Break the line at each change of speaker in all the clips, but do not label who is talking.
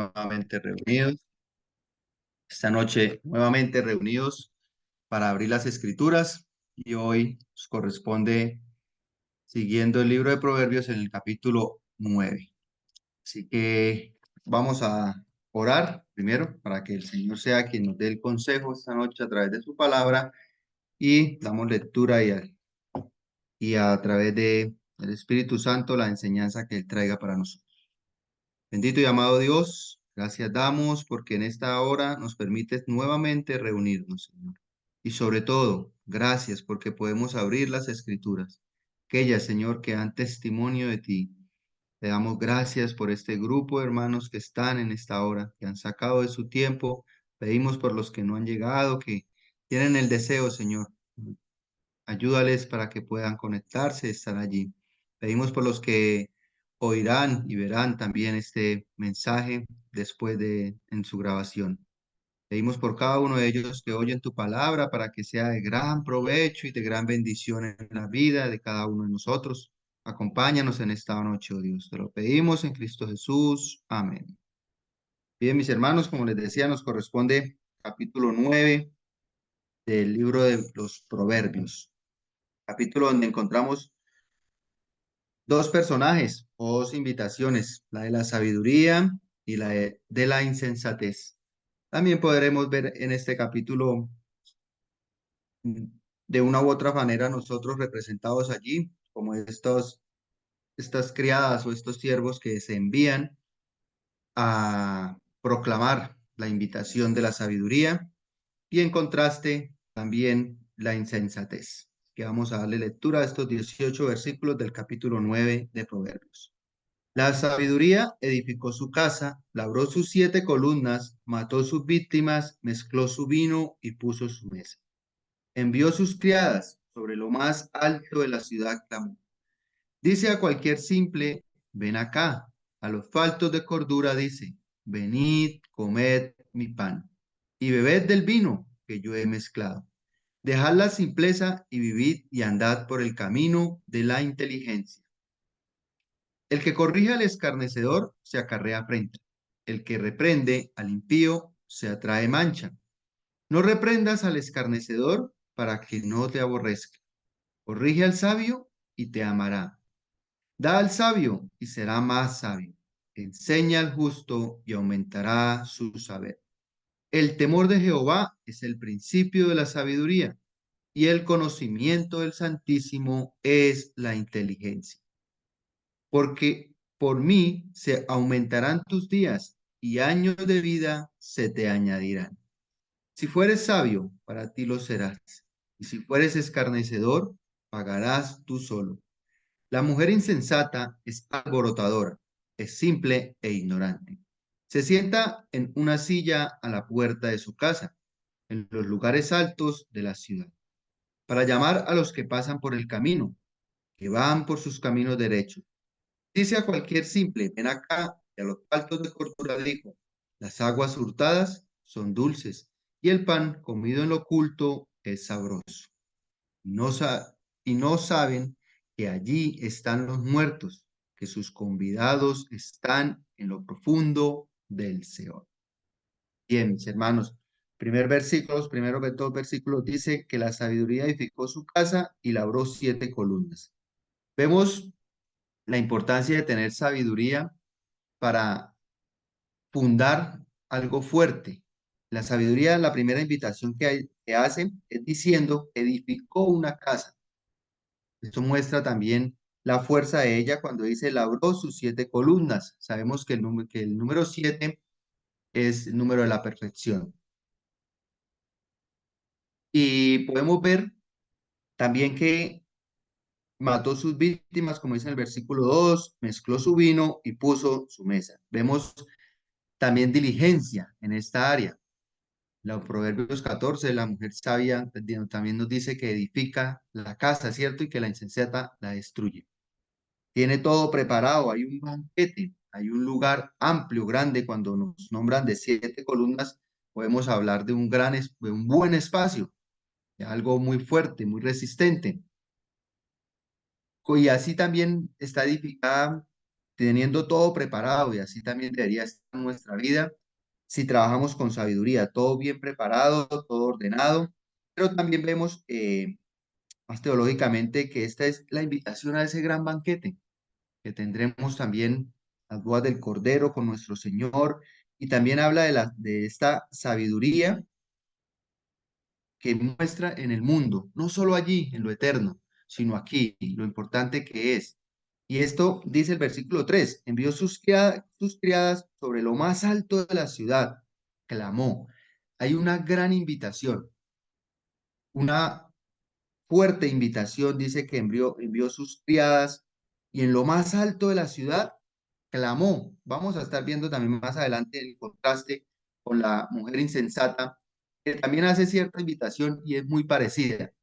nuevamente reunidos. Esta noche nuevamente reunidos para abrir las escrituras y hoy nos corresponde siguiendo el libro de Proverbios en el capítulo 9. Así que vamos a orar primero para que el Señor sea quien nos dé el consejo esta noche a través de su palabra y damos lectura y a través de el Espíritu Santo la enseñanza que Él traiga para nosotros. Bendito y amado Dios, gracias damos porque en esta hora nos permites nuevamente reunirnos, Señor. Y sobre todo, gracias porque podemos abrir las escrituras, aquellas, Señor, que dan testimonio de ti. Te damos gracias por este grupo de hermanos que están en esta hora, que han sacado de su tiempo. Pedimos por los que no han llegado, que tienen el deseo, Señor. Ayúdales para que puedan conectarse, estar allí. Pedimos por los que oirán y verán también este mensaje después en su grabación. Pedimos por cada uno de ellos que oyen tu palabra para que sea de gran provecho y de gran bendición en la vida de cada uno de nosotros. Acompáñanos en esta noche, oh Dios. Te lo pedimos en Cristo Jesús. Amén. Bien, mis hermanos, como les decía, nos corresponde capítulo 9 del libro de los Proverbios. Capítulo donde encontramos dos personajes, o dos invitaciones, la de la sabiduría y la de la insensatez. También podremos ver en este capítulo mm, de una u otra manera nosotros representados allí, como estas criadas o estos siervos que se envían a proclamar la invitación de la sabiduría y en contraste también la insensatez, que vamos a darle lectura a estos 18 versículos del capítulo 9 de Proverbios. La sabiduría edificó su casa, labró sus 7 columnas, mató sus víctimas, mezcló su vino y puso su mesa. Envió sus criadas sobre lo más alto de la ciudad, clamó. Dice a cualquier simple, ven acá. A los faltos de cordura dice, venid, comed mi pan y bebed del vino que yo he mezclado. Dejad la simpleza y vivid y andad por el camino de la inteligencia. El que corrige al escarnecedor se acarrea afrenta. El que reprende al impío se atrae mancha. No reprendas al escarnecedor para que no te aborrezca. Corrige al sabio y te amará. Da al sabio y será más sabio. Enseña al justo y aumentará su saber. El temor de Jehová es el principio de la sabiduría y el conocimiento del Santísimo es la inteligencia. Porque por mí se aumentarán tus días y años de vida se te añadirán. Si fueres sabio, para ti lo serás, y si fueres escarnecedor, pagarás tú solo. La mujer insensata es alborotadora, es simple e ignorante. Se sienta en una silla a la puerta de su casa, en los lugares altos de la ciudad, para llamar a los que pasan por el camino, que van por sus caminos derechos. Dice a cualquier simple, ven acá, y a los altos de cordura dijo, las aguas hurtadas son dulces, y el pan comido en lo oculto es sabroso. No sa- y no saben que allí están los muertos, que sus convidados están en lo profundo del Seol. Bien, mis hermanos, primero de dos versículos dice que la sabiduría edificó su casa y labró 7 columnas. Vemos la importancia de tener sabiduría para fundar algo fuerte. La sabiduría, la primera invitación que hace es diciendo, edificó una casa. Esto muestra también la fuerza de ella cuando dice, labró sus 7 columnas. Sabemos que el número 7 es el número de la perfección. Y podemos ver también que mató sus víctimas, como dice en el versículo 2, mezcló su vino y puso su mesa. Vemos también diligencia en esta área. Los Proverbios 14, la mujer sabia también nos dice que edifica la casa, ¿cierto? Y que la insensata la destruye. Tiene todo preparado, hay un banquete, hay un lugar amplio, grande. Cuando nos nombran de 7 columnas, podemos hablar de de un buen espacio, de algo muy fuerte, muy resistente. Y así también está edificada teniendo todo preparado, y así también debería estar nuestra vida si trabajamos con sabiduría, todo bien preparado, todo ordenado, pero también vemos más teológicamente que esta es la invitación a ese gran banquete, que tendremos también las bodas del Cordero con nuestro Señor, y también habla de esta sabiduría que muestra en el mundo, no solo allí, en lo eterno, sino aquí, lo importante que es. Y esto dice el versículo 3: envió sus criadas sobre lo más alto de la ciudad, clamó. Hay una gran invitación, una fuerte invitación, dice que envió sus criadas y en lo más alto de la ciudad clamó. Vamos a estar viendo también más adelante el contraste con la mujer insensata, que también hace cierta invitación y es muy parecida,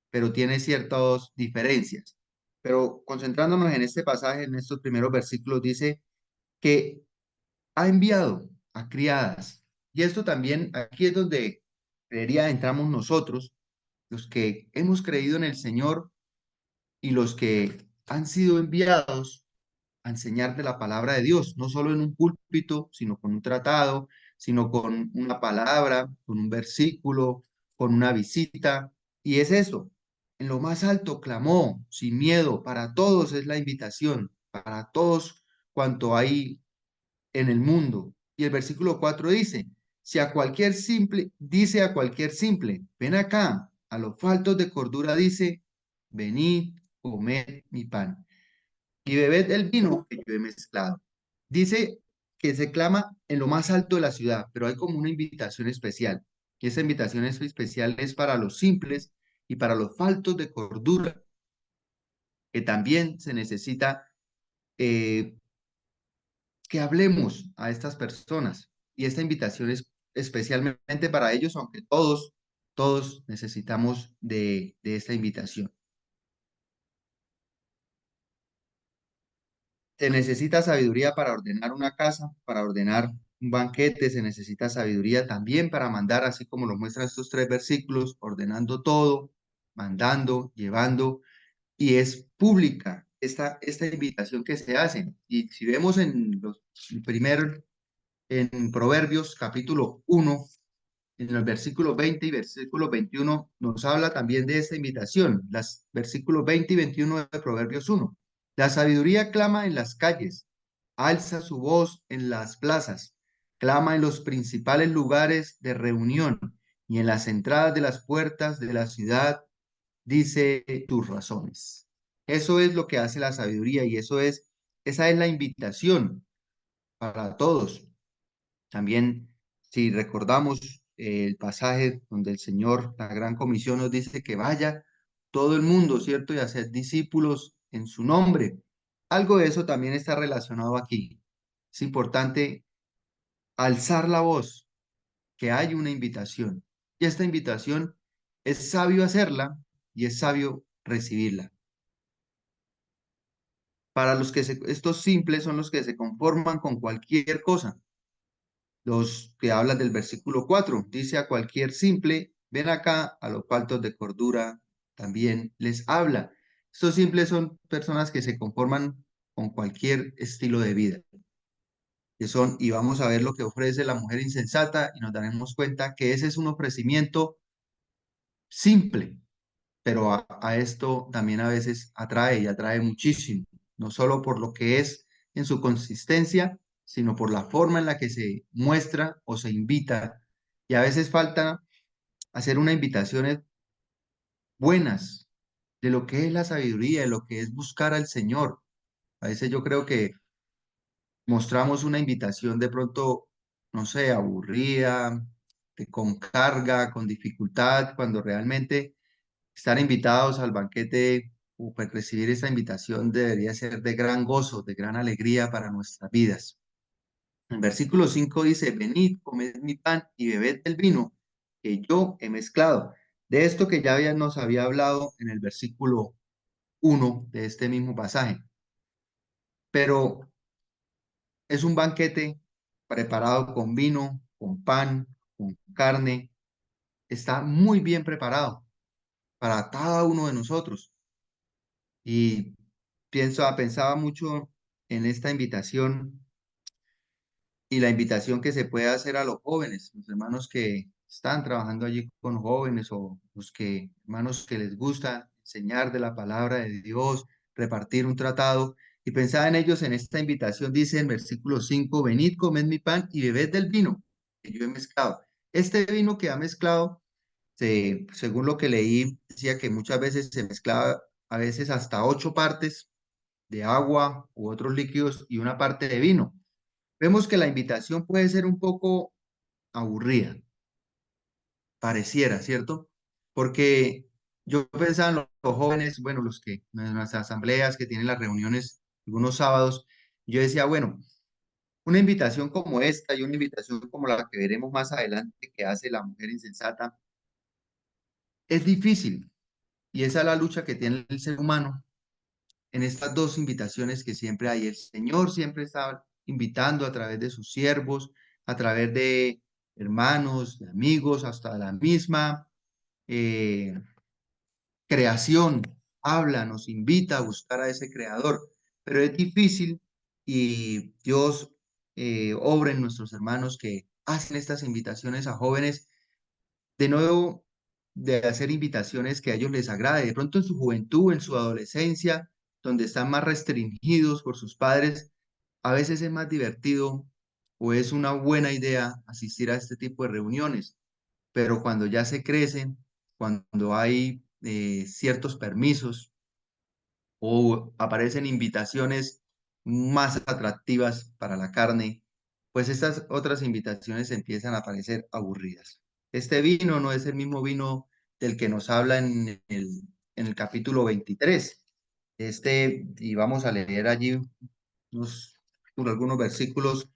pero tiene ciertas diferencias. Pero concentrándonos en este pasaje, en estos primeros versículos, dice que ha enviado a criadas. Y esto también, aquí es donde creería entramos nosotros, los que hemos creído en el Señor y los que han sido enviados a enseñar de la palabra de Dios, no solo en un púlpito, sino con un tratado, sino con una palabra, con un versículo, con una visita. Y es eso, en lo más alto clamó, sin miedo, para todos es la invitación, para todos cuanto hay en el mundo. Y el versículo 4 dice, si a cualquier simple, dice a cualquier simple, ven acá, a los faltos de cordura dice, venid, comed mi pan y bebed el vino que yo he mezclado. Dice que se clama en lo más alto de la ciudad, pero hay como una invitación especial. Y esa invitación especial es para los simples y para los faltos de cordura, que también se necesita eh, que hablemos a estas personas. Y esta invitación es especialmente para ellos, aunque todos necesitamos de esta invitación. Se necesita sabiduría para ordenar una casa, para ordenar un banquete, se necesita sabiduría también para mandar, así como lo muestran estos tres versículos, ordenando todo, mandando, llevando, y es pública esta invitación que se hace. Y si vemos en los primer, en Proverbios capítulo 1, en los versículos 20 y versículo 21 nos habla también de esta invitación, las versículos 20 y 21 de Proverbios 1. La sabiduría clama en las calles, alza su voz en las plazas, clama en los principales lugares de reunión y en las entradas de las puertas de la ciudad, dice tus razones. Eso es lo que hace la sabiduría y esa es la invitación para todos. También, si recordamos el pasaje donde el Señor, la gran comisión nos dice que vaya todo el mundo, ¿cierto? Y hacer discípulos en su nombre. Algo de eso también está relacionado aquí. Es importante alzar la voz, que hay una invitación. Y esta invitación es sabio hacerla y es sabio recibirla. Para los que estos simples son los que se conforman con cualquier cosa. Los que hablan del versículo 4 dice a cualquier simple, ven acá, a los faltos de cordura también les habla. Estos simples son personas que se conforman con cualquier estilo de vida, y vamos a ver lo que ofrece la mujer insensata y nos daremos cuenta que ese es un ofrecimiento simple, pero a esto también a veces atrae y atrae muchísimo, no solo por lo que es en su consistencia, sino por la forma en la que se muestra o se invita. Y a veces falta hacer unas invitaciones buenas de lo que es la sabiduría, de lo que es buscar al Señor. A veces yo creo que mostramos una invitación de pronto, no sé, aburrida, con carga, con dificultad, cuando realmente estar invitados al banquete o pues recibir esa invitación debería ser de gran gozo, de gran alegría para nuestras vidas. El versículo 5 dice, venid, comed mi pan y bebed el vino que yo he mezclado. De esto que nos había hablado en el versículo 1 de este mismo pasaje. Pero es un banquete preparado con vino, con pan, con carne. Está muy bien preparado para cada uno de nosotros. Y pensaba mucho en esta invitación y la invitación que se puede hacer a los jóvenes, los hermanos que están trabajando allí con jóvenes o los que, hermanos que les gusta enseñar de la palabra de Dios, repartir un tratado. Y pensaba en ellos en esta invitación, dice en versículo 5: venid, comed mi pan y bebed del vino que yo he mezclado. Este vino que ha mezclado, según lo que leí, decía que muchas veces se mezclaba a veces hasta 8 partes de agua u otros líquidos y una parte de vino. Vemos que la invitación puede ser un poco aburrida, pareciera, ¿cierto? Porque yo pensaba en los jóvenes, bueno, los que en las asambleas que tienen las reuniones algunos sábados, yo decía, bueno, una invitación como esta y una invitación como la que veremos más adelante que hace la mujer insensata, es difícil y esa es la lucha que tiene el ser humano en estas dos invitaciones que siempre hay. El Señor siempre está invitando a través de sus siervos, a través de hermanos, de amigos, hasta la misma eh, creación. Habla, nos invita a buscar a ese creador, pero es difícil y Dios obra en nuestros hermanos que hacen estas invitaciones a jóvenes de nuevo, de hacer invitaciones que a ellos les agrade. De pronto en su juventud, en su adolescencia, donde están más restringidos por sus padres, a veces es más divertido o es una buena idea asistir a este tipo de reuniones. Pero cuando ya se crecen, cuando hay ciertos permisos o aparecen invitaciones más atractivas para la carne, pues estas otras invitaciones empiezan a parecer aburridas. Este vino no es el mismo vino del que nos habla en el capítulo 23. Y vamos a leer allí unos, algunos versículos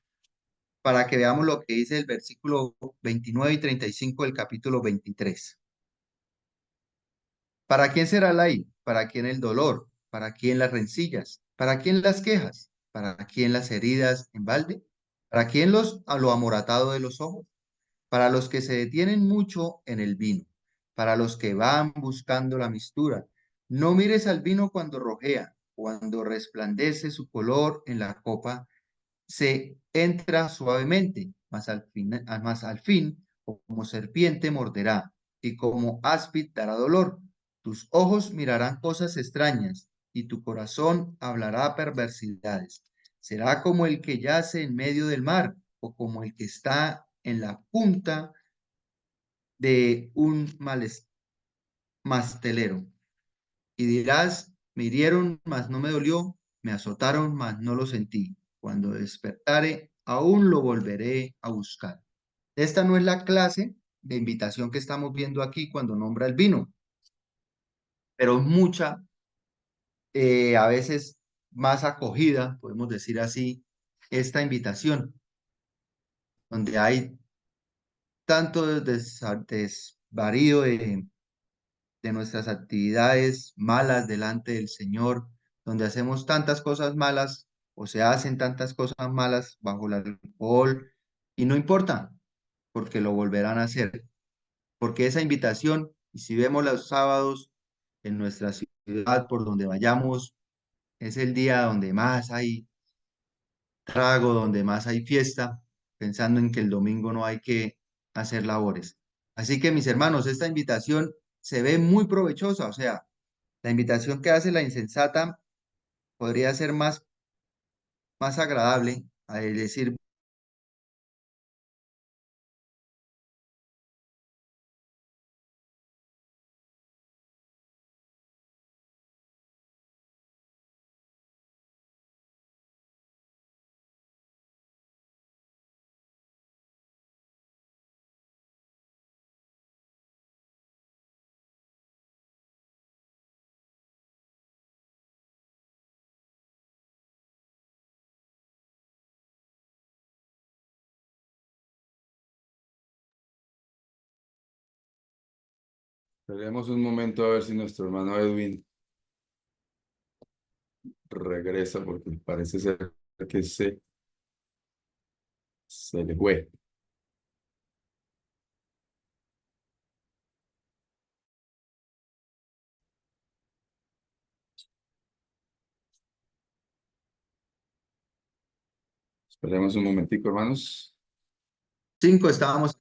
para que veamos lo que dice el versículo 29 y 35 del capítulo 23. ¿Para quién será la ira? ¿Para quién el dolor? ¿Para quién las rencillas? ¿Para quién las quejas? ¿Para quién las heridas en balde? ¿Para quién a lo amoratado de los ojos? Para los que se detienen mucho en el vino, para los que van buscando la mistura. No mires al vino cuando rojea, cuando resplandece su color en la copa, se entra suavemente, mas al fin, como serpiente morderá, y como áspid dará dolor. Tus ojos mirarán cosas extrañas, y tu corazón hablará perversidades. Será como el que yace en medio del mar, o como el que está en la punta de un mastelero. Y dirás, me hirieron, mas no me dolió, me azotaron, mas no lo sentí. Cuando despertare, aún lo volveré a buscar. Esta no es la clase de invitación que estamos viendo aquí cuando nombra el vino, pero es mucha, a veces más acogida, podemos decir así, esta invitación, donde hay tanto desvarío de nuestras actividades malas delante del Señor, donde hacemos tantas cosas malas o se hacen tantas cosas malas bajo el alcohol y no importa, porque lo volverán a hacer, porque esa invitación, y si vemos los sábados en nuestra ciudad, por donde vayamos, es el día donde más hay trago, donde más hay fiesta, pensando en que el domingo no hay que hacer labores. Así que mis hermanos, esta invitación se ve muy provechosa, o sea, la invitación que hace la insensata podría ser más agradable, a decir,
Esperemos un momento a ver si nuestro hermano Edwin regresa porque parece ser que se le fue. Esperemos un momentico, hermanos.
5 estábamos,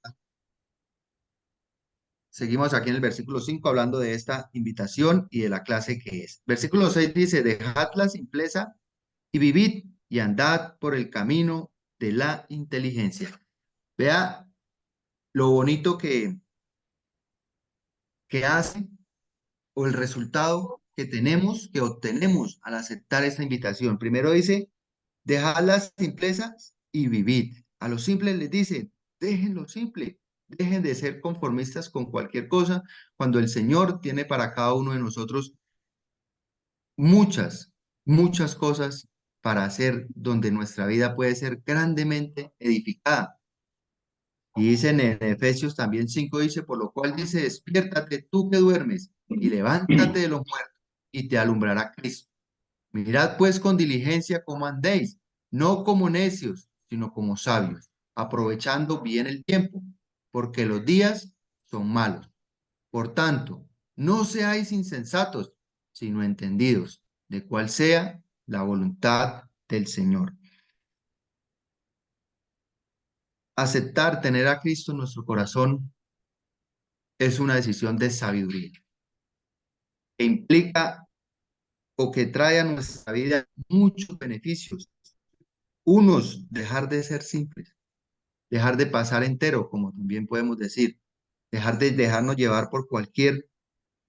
seguimos aquí en el versículo 5 hablando de esta invitación y de la clase que es. Versículo 6 dice, dejad la simpleza y vivid y andad por el camino de la inteligencia. Vea lo bonito que hace o el resultado que tenemos, que obtenemos al aceptar esta invitación. Primero dice, dejad las simplezas y vivid. A los simples les dice, dejen lo simple, dejen de ser conformistas con cualquier cosa, cuando el Señor tiene para cada uno de nosotros muchas, muchas cosas para hacer, donde nuestra vida puede ser grandemente edificada. Y dice en Efesios también 5 dice, por lo cual dice, despiértate tú que duermes y levántate de los muertos y te alumbrará Cristo. Mirad pues con diligencia cómo andéis, no como necios, sino como sabios, aprovechando bien el tiempo, porque los días son malos. Por tanto, no seáis insensatos, sino entendidos de cuál sea la voluntad del Señor. Aceptar tener a Cristo en nuestro corazón es una decisión de sabiduría que implica o que trae a nuestra vida muchos beneficios. Unos, dejar de ser simples, dejar de pasar entero, como también podemos decir, dejar de dejarnos llevar por cualquier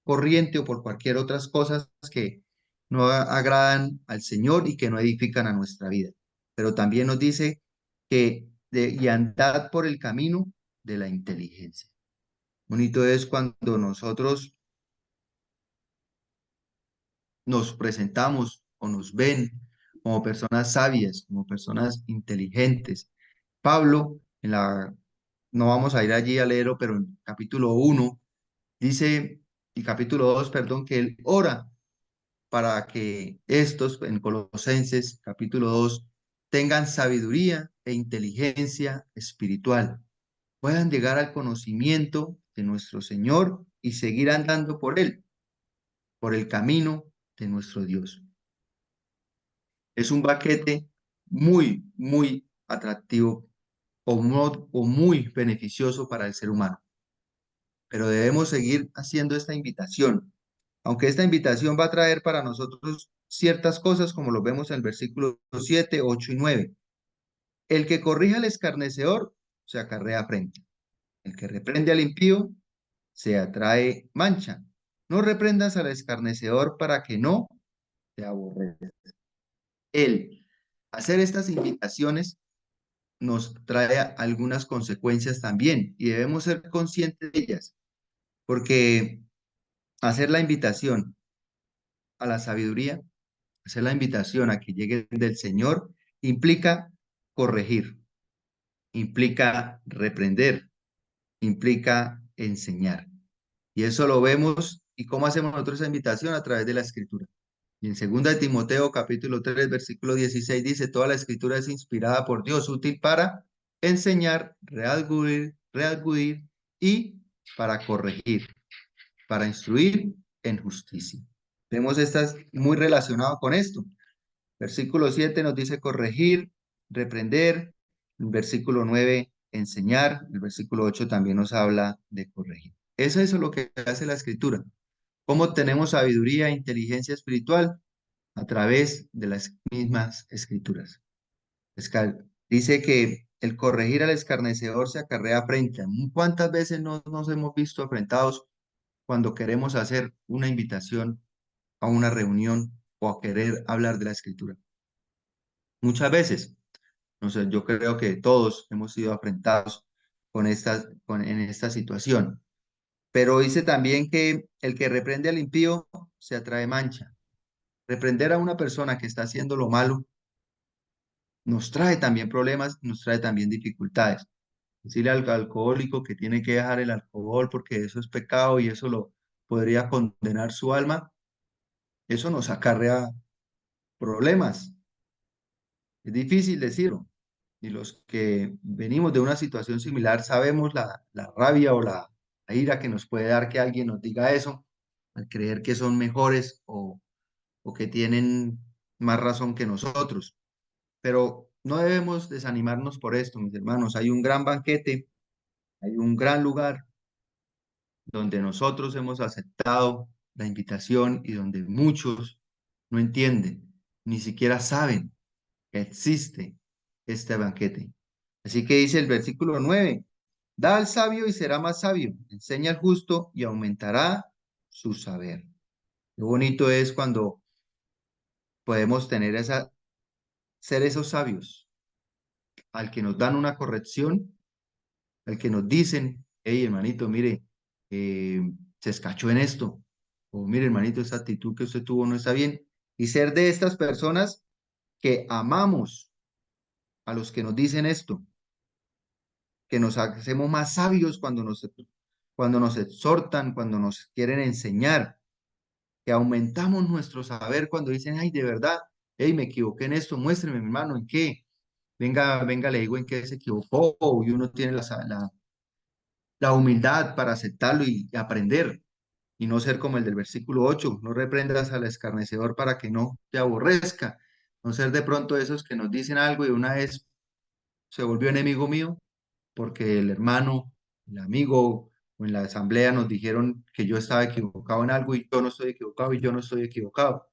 corriente o por cualquier otras cosas que no agradan al Señor y que no edifican a nuestra vida. Pero también nos dice y andad por el camino de la inteligencia. Bonito es cuando nosotros nos presentamos o nos ven como personas sabias, como personas inteligentes. Pablo, no vamos a ir allí a leerlo, pero en capítulo 1 dice, y capítulo 2 perdón, que él ora para que estos, en Colosenses capítulo 2 tengan sabiduría e inteligencia espiritual, puedan llegar al conocimiento de nuestro Señor y seguir andando por él, por el camino de nuestro Dios. Es un paquete muy, muy atractivo o muy beneficioso para el ser humano, pero debemos seguir haciendo esta invitación, aunque esta invitación va a traer para nosotros ciertas cosas, como lo vemos en el versículo 7, 8 y 9. El que corrige al escarnecedor se acarrea afrenta. El que reprende al impío se atrae mancha. No reprendas al escarnecedor para que no te aborrezca. El hacer estas invitaciones nos trae algunas consecuencias también y debemos ser conscientes de ellas, porque hacer la invitación a la sabiduría, hacer la invitación a que llegue del Señor, implica corregir, implica reprender, implica enseñar. Y eso lo vemos. ¿Y cómo hacemos nosotros esa invitación? A través de la Escritura. Y en 2 de Timoteo, capítulo 3 versículo 16 dice, toda la Escritura es inspirada por Dios, útil para enseñar, redarguir y para corregir, para instruir en justicia. Vemos estas muy relacionado con esto. Versículo 7 nos dice corregir, reprender. El versículo 9, enseñar. El versículo 8 también nos habla de corregir. Eso es lo que hace la Escritura. ¿Cómo tenemos sabiduría e inteligencia espiritual? A través de las mismas Escrituras. Dice que el corregir al escarnecedor se acarrea afrenta. ¿Cuántas veces no nos hemos visto afrentados cuando queremos hacer una invitación a una reunión o a querer hablar de la Escritura? Muchas veces. No sé, yo creo que todos hemos sido afrentados en esta situación. Pero dice también que el que reprende al impío se atrae mancha. Reprender a una persona que está haciendo lo malo nos trae también problemas, nos trae también dificultades. Decirle al alcohólico que tiene que dejar el alcohol porque eso es pecado y eso lo podría condenar su alma, eso nos acarrea problemas. Es difícil decirlo. Y los que venimos de una situación similar sabemos la rabia o la ira que nos puede dar que alguien nos diga eso, al creer que son mejores o que tienen más razón que nosotros. Pero no debemos desanimarnos por esto, mis hermanos. Hay un gran banquete, hay un gran lugar donde nosotros hemos aceptado la invitación y donde muchos no entienden, ni siquiera saben que existe este banquete. Así que dice el versículo 9: da al sabio y será más sabio, enseña al justo y aumentará su saber. Qué bonito es cuando podemos tener ser esos sabios, al que nos dan una corrección, al que nos dicen, hey hermanito, mire, eh, se escachó en esto, o mire hermanito, esa actitud que usted tuvo no está bien, y ser de estas personas que amamos a los que nos dicen esto, que nos hacemos más sabios cuando nos exhortan, cuando nos quieren enseñar, que aumentamos nuestro saber cuando dicen, ay, de verdad, hey, me equivoqué en esto, muéstreme, mi hermano, ¿en qué? Venga, venga, le digo en qué se equivocó, y uno tiene la humildad para aceptarlo y aprender, y no ser como el del versículo 8: no reprendas al escarnecedor para que no te aborrezca, no ser de pronto esos que nos dicen algo y una vez se volvió enemigo mío, porque el hermano, el amigo o en la asamblea nos dijeron que yo estaba equivocado en algo y yo no estoy equivocado y yo no estoy equivocado.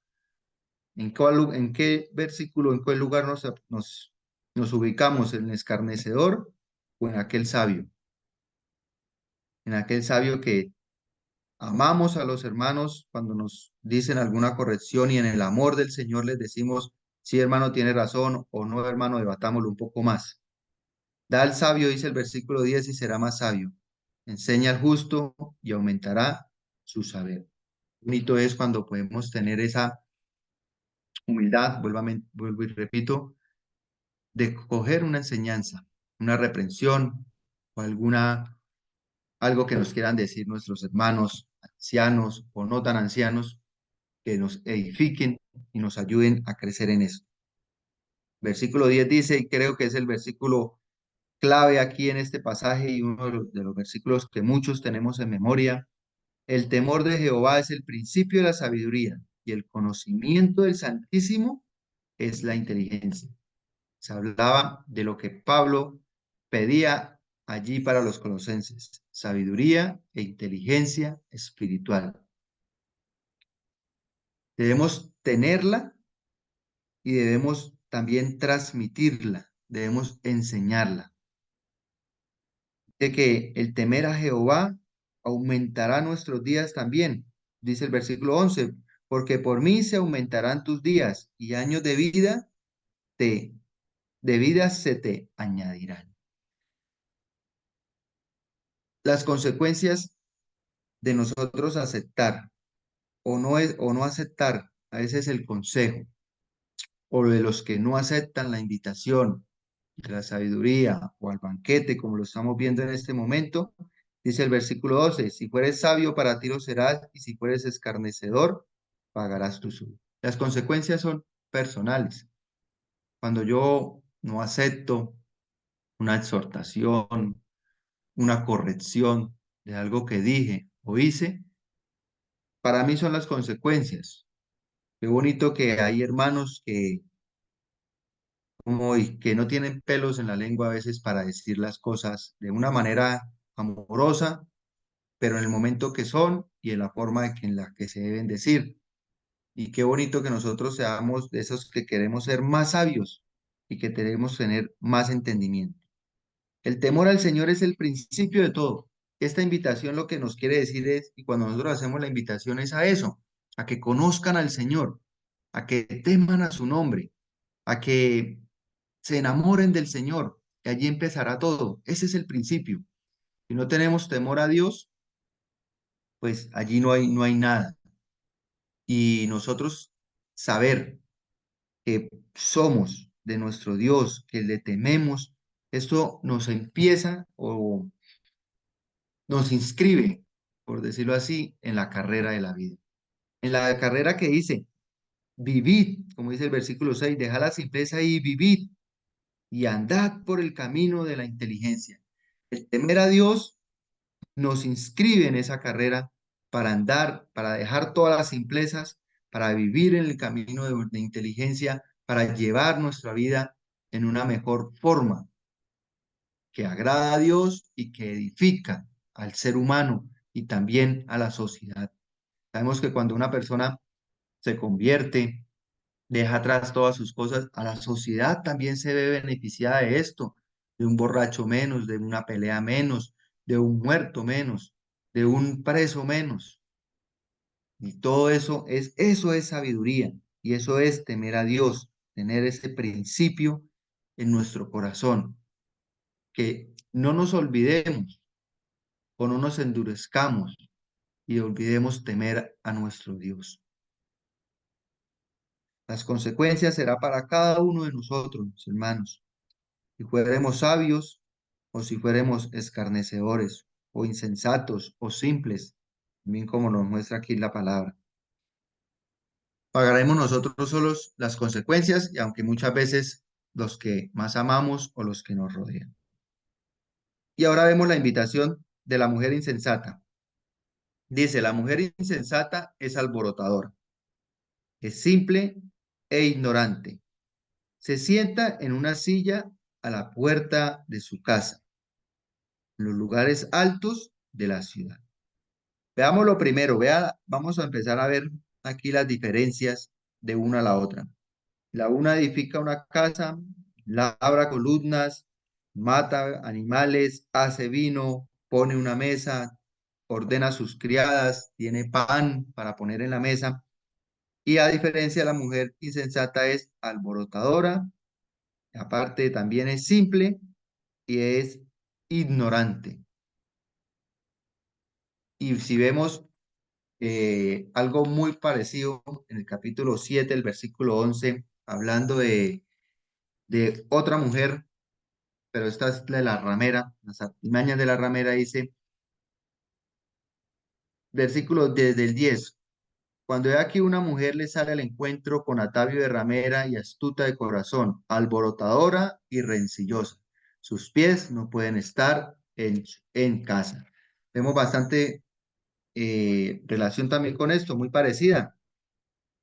En qué versículo, en qué lugar nos ubicamos? ¿En el escarnecedor o en aquel sabio? En aquel sabio que amamos a los hermanos cuando nos dicen alguna corrección y en el amor del Señor les decimos, sí, hermano, tiene razón, o no, hermano, debatámoslo un poco más. Da al sabio, dice el versículo 10, y será más sabio. Enseña al justo y aumentará su saber. Bonito es cuando podemos tener esa humildad, vuelvo y repito, de coger una enseñanza, una reprensión o algo que nos quieran decir nuestros hermanos, ancianos o no tan ancianos, que nos edifiquen y nos ayuden a crecer en eso. Versículo 10 dice, y creo que es el versículo clave aquí en este pasaje y uno de los versículos que muchos tenemos en memoria: el temor de Jehová es el principio de la sabiduría y el conocimiento del Santísimo es la inteligencia. Se hablaba de lo que Pablo pedía allí para los colosenses: sabiduría e inteligencia espiritual. Debemos tenerla y debemos también transmitirla, debemos enseñarla. De que el temer a Jehová aumentará nuestros días también, dice el versículo 11, porque por mí se aumentarán tus días y años te, de vida se te añadirán. Las consecuencias de nosotros aceptar o no aceptar a veces el consejo, o de los que no aceptan la invitación de la sabiduría o al banquete, como lo estamos viendo en este momento, dice el versículo 12: si fueres sabio, para ti lo serás, y si fueres escarnecedor, pagarás tu suyo. Las consecuencias son personales. Cuando yo no acepto una exhortación, una corrección de algo que dije o hice, para mí son las consecuencias. Qué bonito que hay hermanos y que no tienen pelos en la lengua a veces para decir las cosas de una manera amorosa, pero en el momento que son y en la forma en la que se deben decir. Y qué bonito que nosotros seamos de esos que queremos ser más sabios y que queremos tener más entendimiento. El temor al Señor es el principio de todo. Esta invitación lo que nos quiere decir es, y cuando nosotros hacemos la invitación es a eso, a que conozcan al Señor, a que teman a su nombre, a que se enamoren del Señor, que allí empezará todo. Ese es el principio. Si no tenemos temor a Dios, pues allí no hay nada. Y nosotros saber que somos de nuestro Dios, que le tememos, esto nos empieza o nos inscribe, por decirlo así, en la carrera de la vida. En la carrera que dice, vivid, como dice el versículo 6, dejad la simpleza y vivid y andad por el camino de la inteligencia. El temer a Dios nos inscribe en esa carrera para andar, para dejar todas las simplezas, para vivir en el camino de inteligencia, para llevar nuestra vida en una mejor forma que agrada a Dios y que edifica al ser humano y también a la sociedad. Sabemos que cuando una persona se convierte, deja atrás todas sus cosas, a la sociedad también se ve beneficiada de esto, de un borracho menos, de una pelea menos, de un muerto menos, de un preso menos. Y todo eso es sabiduría y eso es temer a Dios, tener ese principio en nuestro corazón, que no nos olvidemos o no nos endurezcamos y olvidemos temer a nuestro Dios. Las consecuencias será para cada uno de nosotros, mis hermanos, si fuéramos sabios o si fuéramos escarnecedores o insensatos o simples, bien como nos muestra aquí la palabra. Pagaremos nosotros solos las consecuencias y aunque muchas veces los que más amamos o los que nos rodean. Y ahora vemos la invitación de la mujer insensata. Dice, la mujer insensata es alborotadora, es simple e ignorante. Se sienta en una silla a la puerta de su casa, en los lugares altos de la ciudad. Veamos lo primero, vamos a empezar a ver aquí las diferencias de una a la otra. La una edifica una casa, labra columnas, mata animales, hace vino, pone una mesa, ordena a sus criadas, tiene pan para poner en la mesa. Y a diferencia de la mujer insensata es alborotadora, aparte también es simple y es ignorante. Y si vemos algo muy parecido en el capítulo 7, el versículo 11, hablando de otra mujer, pero esta es de la ramera, las artimañas de la ramera, dice, versículo desde el 10, cuando he aquí una mujer le sale al encuentro con atavio de ramera y astuta de corazón, alborotadora y rencillosa. Sus pies no pueden estar en casa. Vemos bastante relación también con esto, muy parecida.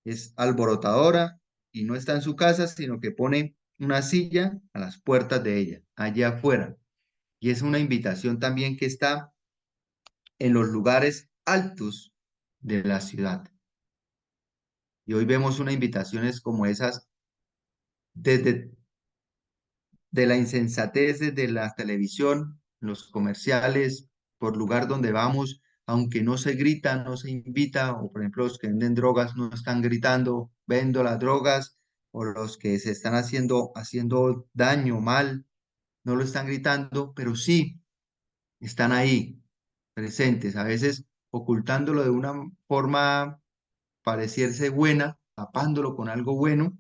Es alborotadora y no está en su casa, sino que pone una silla a las puertas de ella, allá afuera. Y es una invitación también que está en los lugares altos de la ciudad. Y hoy vemos unas invitaciones como esas desde de la insensatez, desde la televisión, los comerciales, por lugar donde vamos, aunque no se grita, no se invita, o por ejemplo los que venden drogas no están gritando, vendo las drogas, o los que se están haciendo daño, mal, no lo están gritando, pero sí están ahí, presentes, a veces ocultándolo de una forma pareciese buena, tapándolo con algo bueno,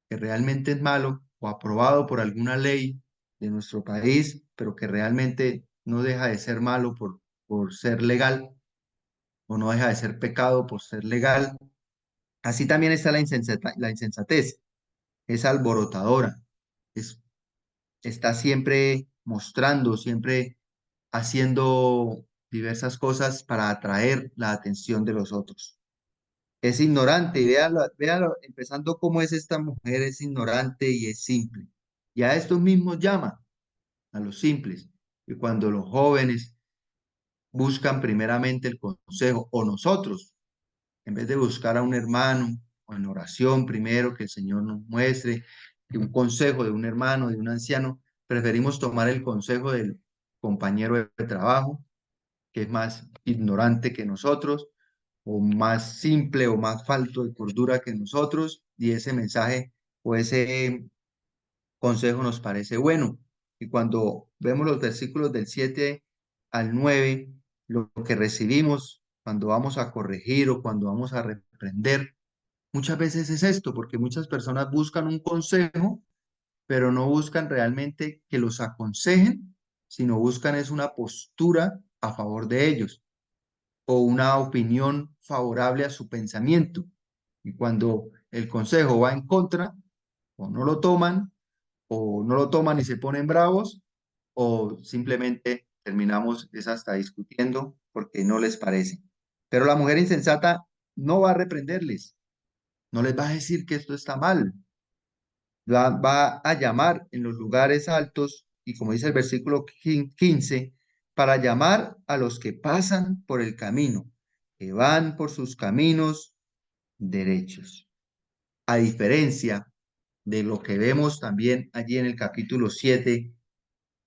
que realmente es malo, o aprobado por alguna ley de nuestro país, pero que realmente no deja de ser malo por ser legal, o no deja de ser pecado por ser legal. Así también está la insensatez, es alborotadora, es, está siempre mostrando, siempre haciendo diversas cosas para atraer la atención de los otros. Es ignorante, y véalo, empezando cómo es esta mujer, es ignorante y es simple. Y a estos mismos llama, a los simples. Y cuando los jóvenes buscan primeramente el consejo, o nosotros, en vez de buscar a un hermano, o en oración primero, que el Señor nos muestre, que un consejo de un hermano, de un anciano, preferimos tomar el consejo del compañero de trabajo, que es más ignorante que nosotros, o más simple o más falto de cordura que nosotros, y ese mensaje o ese consejo nos parece bueno. Y cuando vemos los versículos del 7 al 9, lo que recibimos cuando vamos a corregir o cuando vamos a reprender, muchas veces es esto, porque muchas personas buscan un consejo, pero no buscan realmente que los aconsejen, sino buscan es una postura a favor de ellos o una opinión favorable a su pensamiento. Y cuando el consejo va en contra, o no lo toman y se ponen bravos, o simplemente terminamos es hasta discutiendo porque no les parece. Pero la mujer insensata no va a reprenderles, no les va a decir que esto está mal, va a llamar en los lugares altos, y como dice el versículo 15, para llamar a los que pasan por el camino, que van por sus caminos derechos. A diferencia de lo que vemos también allí en el capítulo 7,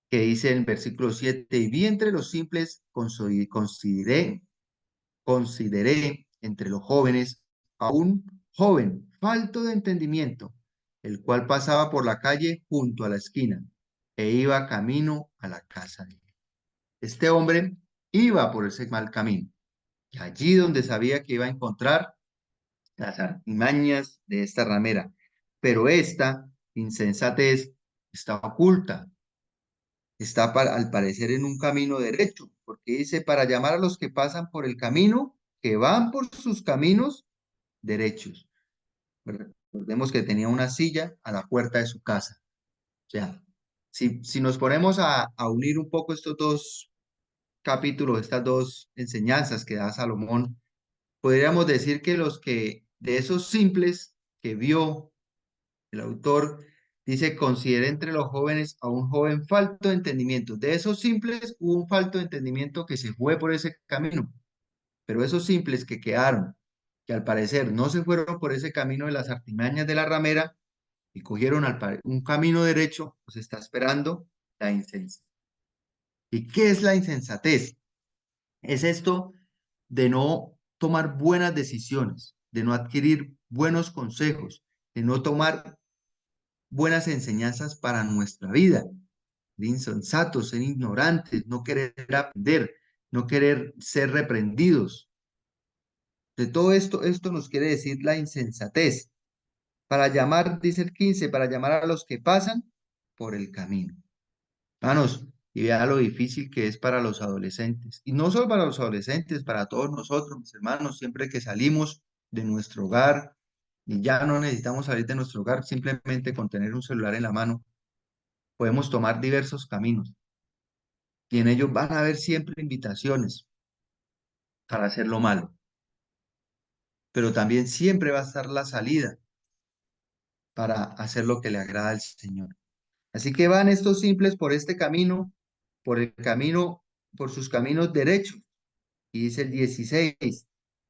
que dice en el versículo 7, y vi entre los simples, consideré entre los jóvenes a un joven falto de entendimiento, el cual pasaba por la calle junto a la esquina e iba camino a la casa de él. Este hombre iba por ese mal camino, y allí donde sabía que iba a encontrar las artimañas de esta ramera, pero esta insensatez está oculta, está al parecer en un camino derecho, porque dice para llamar a los que pasan por el camino, que van por sus caminos derechos. Recordemos que tenía una silla a la puerta de su casa. O sea, si nos ponemos a unir un poco estos dos capítulos, estas dos enseñanzas que da Salomón, podríamos decir que los que de esos simples que vio el autor, dice, considera entre los jóvenes a un joven falto de entendimiento. De esos simples hubo un falto de entendimiento que se fue por ese camino, pero esos simples que quedaron, que al parecer no se fueron por ese camino de las artimañas de la ramera y cogieron un camino derecho, pues está esperando la insensatez. ¿Y qué es la insensatez? Es esto de no tomar buenas decisiones, de no adquirir buenos consejos, de no tomar buenas enseñanzas para nuestra vida, ser insensatos, ser ignorantes, no querer aprender, no querer ser reprendidos. De todo esto nos quiere decir la insensatez. Para llamar, dice el 15, para llamar a los que pasan por el camino. Hermanos, y vea lo difícil que es para los adolescentes. Y no solo para los adolescentes, para todos nosotros, mis hermanos, siempre que salimos de nuestro hogar, y ya no necesitamos salir de nuestro hogar simplemente con tener un celular en la mano, podemos tomar diversos caminos. Y en ellos van a haber siempre invitaciones para hacer lo malo. Pero también siempre va a estar la salida para hacer lo que le agrada al Señor. Así que van estos simples por este camino, por el camino, por sus caminos derechos. Y dice el 16,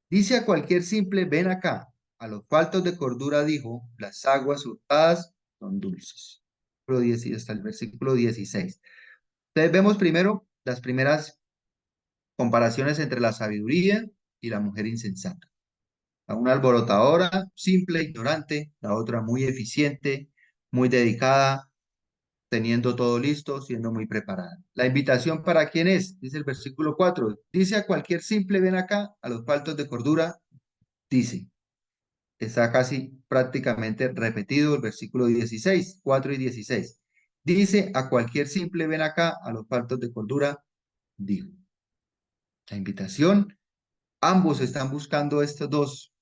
dice a cualquier simple, ven acá. A los faltos de cordura dijo, las aguas hurtadas son dulces. Hasta el versículo 16. Entonces vemos primero las primeras comparaciones entre la sabiduría y la mujer insensata. A una alborotadora, simple, ignorante, la otra muy eficiente, muy dedicada, teniendo todo listo, siendo muy preparada. ¿La invitación para quién es? Dice el versículo 4. Dice a cualquier simple, ven acá, a los faltos de cordura, dice. Está casi prácticamente repetido el versículo 16, 4 y 16. Dice a cualquier simple, ven acá, a los faltos de cordura, dijo. La invitación, ambos están buscando estos dos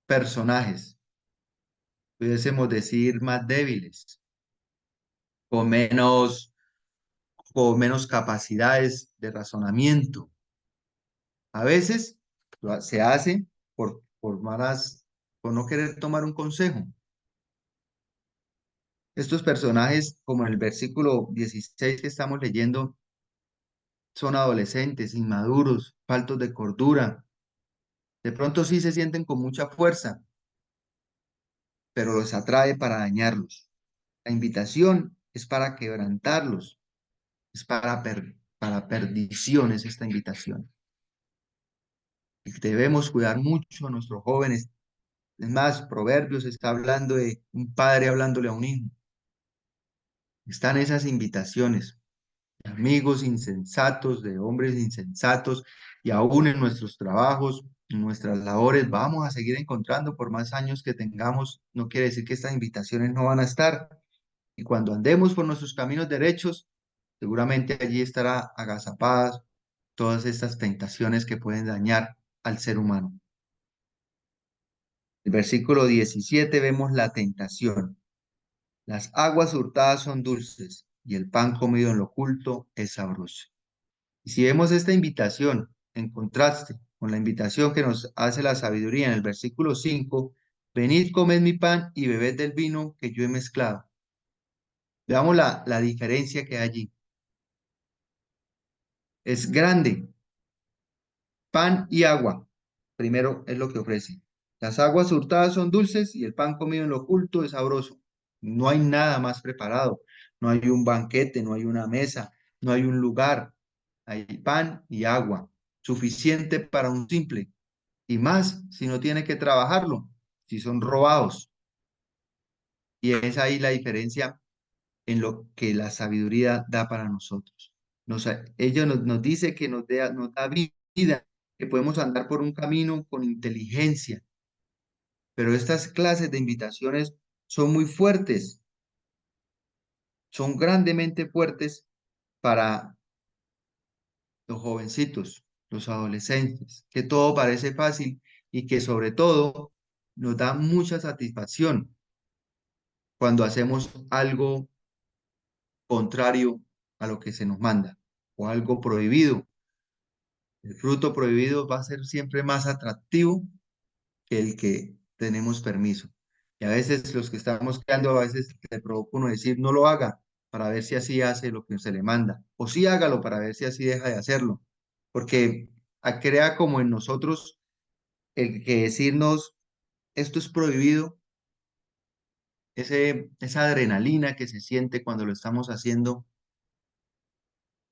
personajes, pudiésemos decir más débiles, con menos capacidades de razonamiento. A veces se hace por no querer tomar un consejo. Estos personajes, como en el versículo 16 que estamos leyendo, son adolescentes, inmaduros, faltos de cordura. De pronto sí se sienten con mucha fuerza, pero los atrae para dañarlos. La invitación es para quebrantarlos, es para perdición, es esta invitación. Y debemos cuidar mucho a nuestros jóvenes. Es más, Proverbios está hablando de un padre hablándole a un hijo. Están esas invitaciones de amigos insensatos, de hombres insensatos, y aún en nuestros trabajos, en nuestras labores, vamos a seguir encontrando por más años que tengamos. No quiere decir que estas invitaciones no van a estar. Y cuando andemos por nuestros caminos derechos, seguramente allí estará agazapadas todas estas tentaciones que pueden dañar al ser humano. El versículo 17 vemos la tentación. Las aguas hurtadas son dulces y el pan comido en lo oculto es sabroso. Y si vemos esta invitación en contraste con la invitación que nos hace la sabiduría en el versículo 5, Venid, comed mi pan y bebed del vino que yo he mezclado. Veamos la diferencia que hay allí. Es grande, pan y agua. Primero es lo que ofrece. Las aguas hurtadas son dulces y el pan comido en lo oculto es sabroso. No hay nada más preparado. No hay un banquete, no hay una mesa, no hay un lugar. Hay pan y agua, suficiente para un simple. Y más si no tiene que trabajarlo, si son robados. Y es ahí la diferencia en lo que la sabiduría da para nosotros. Ellos nos dice que nos da vida, que podemos andar por un camino con inteligencia, pero estas clases de invitaciones son muy fuertes, son grandemente fuertes para los jovencitos, los adolescentes, que todo parece fácil y que sobre todo nos da mucha satisfacción cuando hacemos algo contrario a lo que se nos manda o algo prohibido. El fruto prohibido va a ser siempre más atractivo que el que tenemos permiso. Y a veces los que estamos creando, a veces le provoca uno decir, no lo haga para ver si así hace lo que se le manda. O sí hágalo para ver si así deja de hacerlo. Porque crea como en nosotros el que decirnos, esto es prohibido, esa adrenalina que se siente cuando lo estamos haciendo,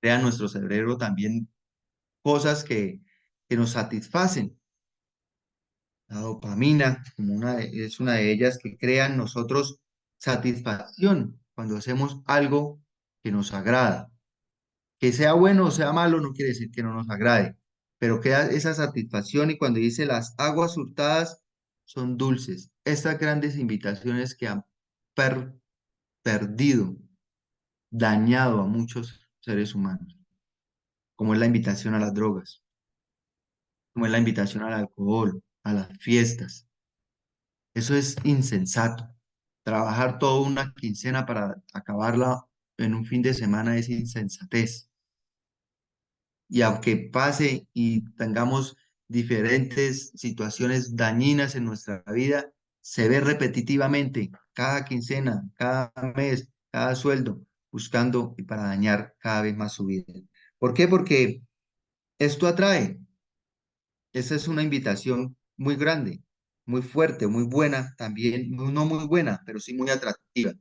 crea en nuestro cerebro también cosas que nos satisfacen. La dopamina, es una de ellas que crea en nosotros satisfacción cuando hacemos algo que nos agrada. Que sea bueno o sea malo no quiere decir que no nos agrade, pero queda esa satisfacción y cuando dice las aguas hurtadas son dulces. Estas grandes invitaciones que han per- perdido, dañado a muchos seres humanos, como es la invitación a las drogas, como es la invitación al alcohol, a las fiestas. Eso es insensato. Trabajar toda una quincena para acabarla en un fin de semana es insensatez. Y aunque pase y tengamos diferentes situaciones dañinas en nuestra vida, se ve repetitivamente cada quincena, cada mes, cada sueldo, buscando y para dañar cada vez más su vida. ¿Por qué? Porque esto atrae. Esa es una invitación muy grande, muy fuerte, muy buena, también, no muy buena, pero sí muy atractiva.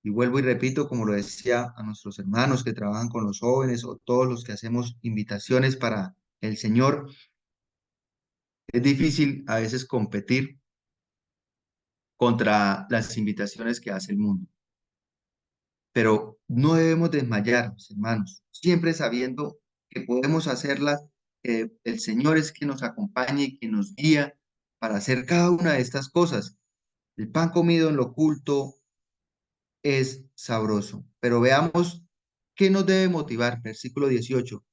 Y vuelvo y repito, como lo decía a nuestros hermanos que trabajan con los jóvenes o todos los que hacemos invitaciones para el Señor, es difícil a veces competir contra las invitaciones que hace el mundo, pero no debemos desmayarnos, hermanos, siempre sabiendo que podemos hacerlas, el Señor es quien nos acompaña y quien nos guía para hacer cada una de estas cosas. El pan comido en lo oculto es sabroso, pero veamos qué nos debe motivar. Versículo 18.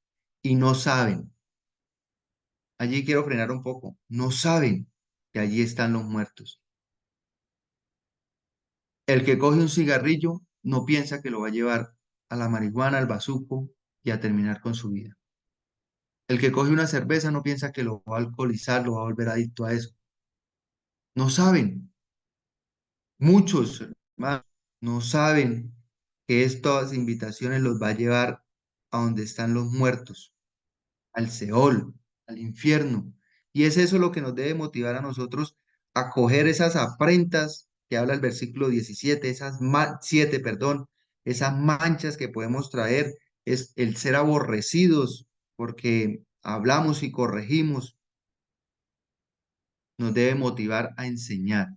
Y no saben, allí quiero frenar un poco, no saben que allí están los muertos. El que coge un cigarrillo no piensa que lo va a llevar a la marihuana, al bazuco y a terminar con su vida. El que coge una cerveza no piensa que lo va a alcoholizar, lo va a volver adicto a eso. No saben, muchos hermanos, no saben que estas invitaciones los va a llevar a donde están los muertos, al Seol, al infierno. Y es eso lo que nos debe motivar a nosotros a coger esas afrentas que habla el versículo 17, esas 7, perdón, esas manchas que podemos traer, es el ser aborrecidos porque hablamos y corregimos, nos debe motivar a enseñar,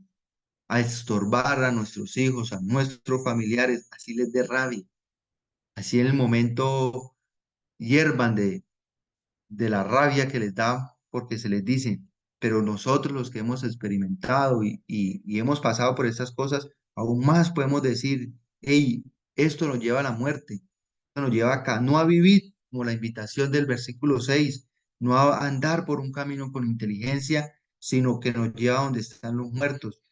a estorbar a nuestros hijos, a nuestros familiares, así les dé rabia, así en el momento hiervan de la rabia que les da porque se les dice, pero nosotros los que hemos experimentado y hemos pasado por estas cosas, aún más podemos decir, hey, esto nos lleva a la muerte, esto nos lleva acá, no a vivir como la invitación del versículo 6, no a andar por un camino con inteligencia, sino que nos lleva a donde están los muertos,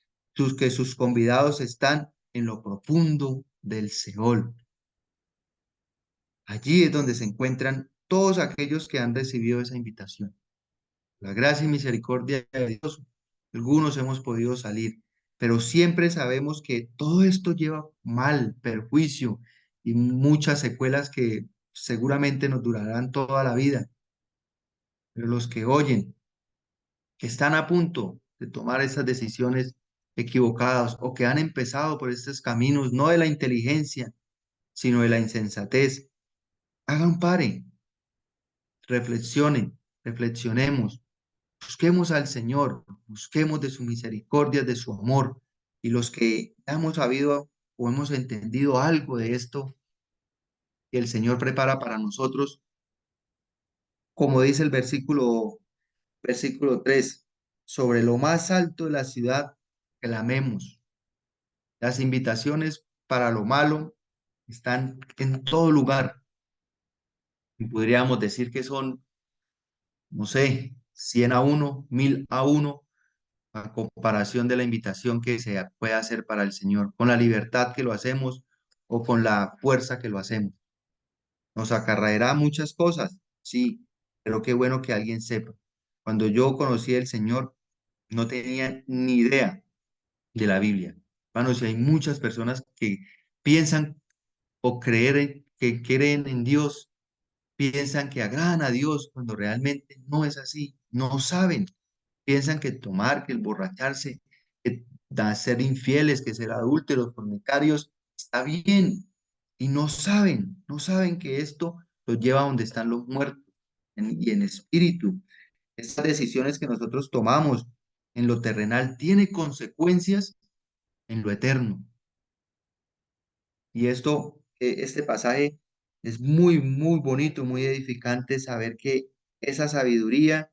que sus convidados están en lo profundo del Seol. Allí es donde se encuentran todos aquellos que han recibido esa invitación. La gracia y misericordia de Dios, algunos hemos podido salir, pero siempre sabemos que todo esto lleva mal, perjuicio y muchas secuelas que seguramente nos durarán toda la vida. Pero los que oyen, que están a punto de tomar esas decisiones equivocadas o que han empezado por estos caminos, no de la inteligencia, sino de la insensatez, hagan pare, reflexionen, reflexionemos, busquemos al Señor, busquemos de su misericordia, de su amor, y los que hemos sabido o hemos entendido algo de esto que el Señor prepara para nosotros, como dice el versículo 3, sobre lo más alto de la ciudad, clamemos. Las invitaciones para lo malo están en todo lugar. Y podríamos decir que son, no sé, 100 a 1, 1000 a 1, a comparación de la invitación que se puede hacer para el Señor, con la libertad que lo hacemos o con la fuerza que lo hacemos. Nos acarreará muchas cosas, sí, pero qué bueno que alguien sepa. Cuando yo conocí al Señor, no tenía ni idea de la Biblia. Bueno, si hay muchas personas que piensan o creer que creen en Dios, piensan que agradan a Dios cuando realmente no es así, no saben, piensan que tomar, que emborracharse, que ser infieles, que ser adúlteros, fornicarios, está bien y no saben que esto los lleva a donde están los muertos y en espíritu. Estas decisiones que nosotros tomamos en lo terrenal tienen consecuencias en lo eterno. Y este pasaje es muy, muy bonito, muy edificante saber que esa sabiduría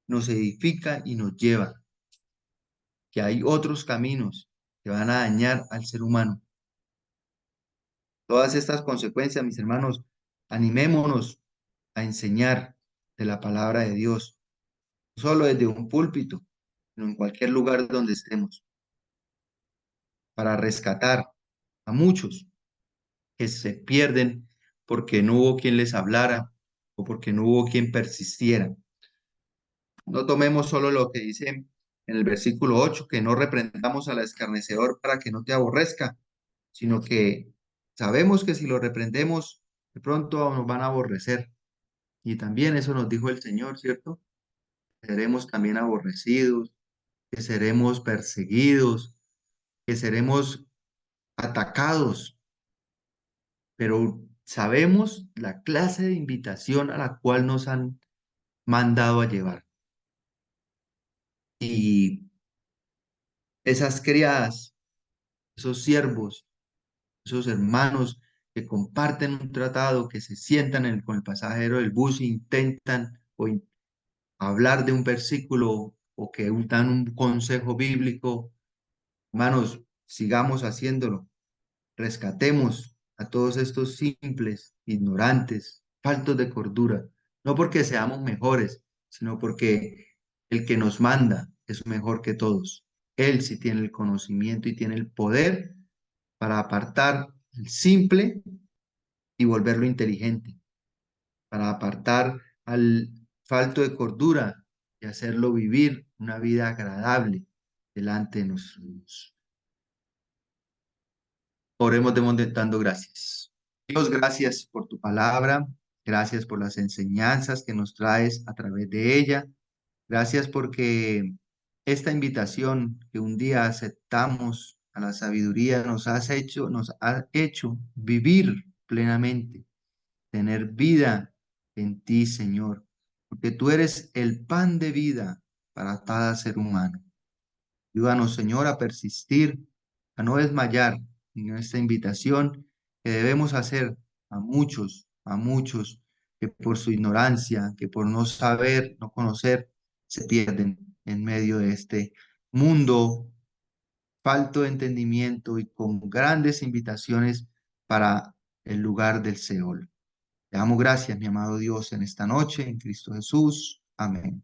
nos edifica y nos lleva, que hay otros caminos que van a dañar al ser humano. Todas estas consecuencias, mis hermanos, animémonos a enseñar de la palabra de Dios, no solo desde un púlpito, sino en cualquier lugar donde estemos, para rescatar a muchos que se pierden porque no hubo quien les hablara o porque no hubo quien persistiera. No tomemos solo lo que dice en el versículo 8, que no reprendamos al escarnecedor para que no te aborrezca, sino que sabemos que si lo reprendemos, de pronto nos van a aborrecer. Y también eso nos dijo el Señor, ¿cierto? Seremos también aborrecidos, que seremos perseguidos, que seremos atacados, pero sabemos la clase de invitación a la cual nos han mandado a llevar. Y esas criadas, esos siervos, esos hermanos que comparten un tratado, que se sientan con el pasajero del bus e intentan hablar de un versículo o que dan un consejo bíblico, hermanos, sigamos haciéndolo. Rescatemos a todos estos simples, ignorantes, faltos de cordura, no porque seamos mejores, sino porque el que nos manda es mejor que todos. Él sí tiene el conocimiento y tiene el poder para apartar el simple y volverlo inteligente, para apartar al falto de cordura y hacerlo vivir una vida agradable delante de nosotros. Oremos dando gracias. Dios, gracias por tu palabra, gracias por las enseñanzas que nos traes a través de ella. Gracias porque esta invitación que un día aceptamos a la sabiduría nos ha hecho vivir plenamente, tener vida en ti, Señor, porque tú eres el pan de vida para cada ser humano. Ayúdanos, Señor, a persistir, a no desmayar en esta invitación que debemos hacer a muchos que por su ignorancia, que por no saber, no conocer, se pierden en medio de este mundo falto de entendimiento y con grandes invitaciones para el lugar del Seol. Te damos gracias, mi amado Dios, en esta noche, en Cristo Jesús. Amén.